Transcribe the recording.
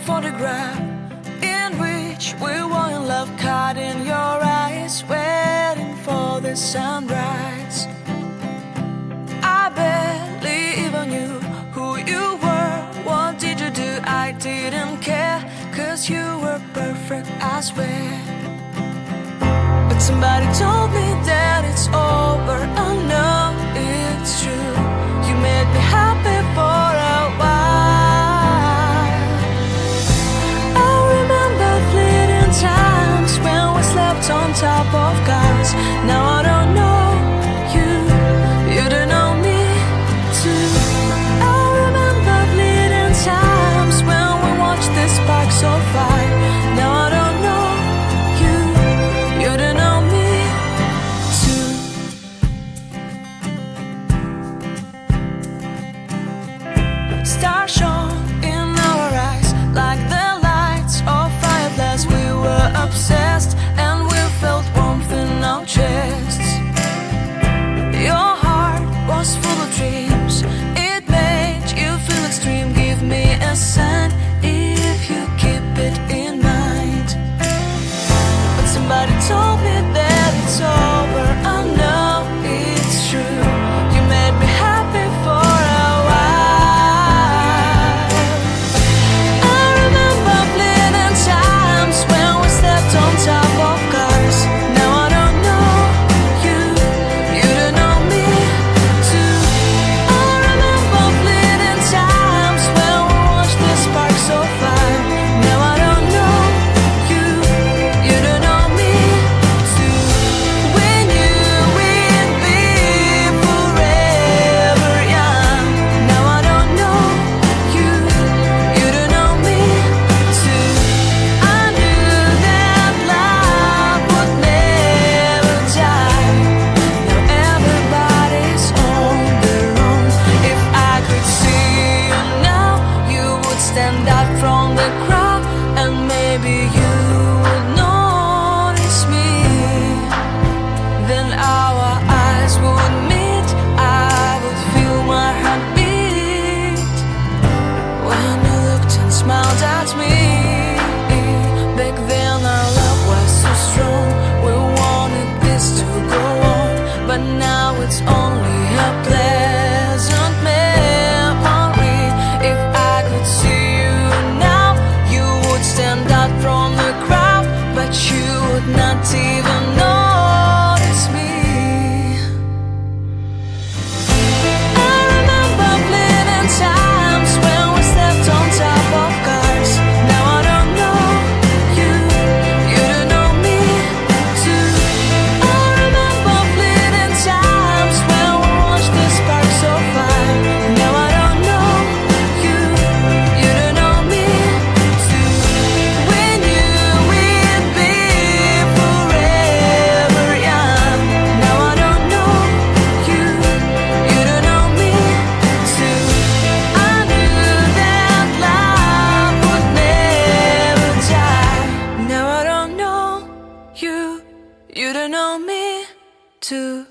photograph in which we were in love, caught in your eyes, waiting for the sunrise. I barely even knew who you were. What did you do? I didn't care, 'cause you were perfect, I swear. But somebody told me that it's over. I know it's true. You made me happy for a while. I remember fleeting times when we slept on top of cars. Now I don't know you, you don't know me too. I remember fleeting times when we watched the sparks of fire. Now I don't know you, you don't know me too. Stars shone in our eyes like the lights of fireflies. We were obsessed and we felt warmth in our chests. Your heart was full of dreams. It made you feel extreme. Give me a sign if you keep it in mind. But somebody told me that it's over. I know it's true. You made me happy for a while. I remember fleeting times when we slept on top of cars. Now I don't know you, you don't know me too. I remember fleeting times when we watched the sparks of fire. Now I don't know you, you don't know me too. We knew we'd be forever young. Now I don't know you, you don't know me too. I knew that love would never die. Now everybody's on their own. If I could see you now, you would stand out from the crowd, and maybe you would notice me. Then our eyes would meet. I would feel my heart beat when you looked and smiled at me. Back then our love was so strong. We wanted this to go on, but now it's only a pleasant memory. If I could see you now, you would stand out from the crowd, but you would not even notice me. I remember fleeting times when we slept on top of cars. Now I don't know you, you don't know me too. I remember fleeting times when we watched the sparks of fire. Now I don't know you, you don't know me too. We knew we'd be forever young. Now I don't know you, you don't know me too. I knew that love would never die. Now I don't know you, you don't know me too.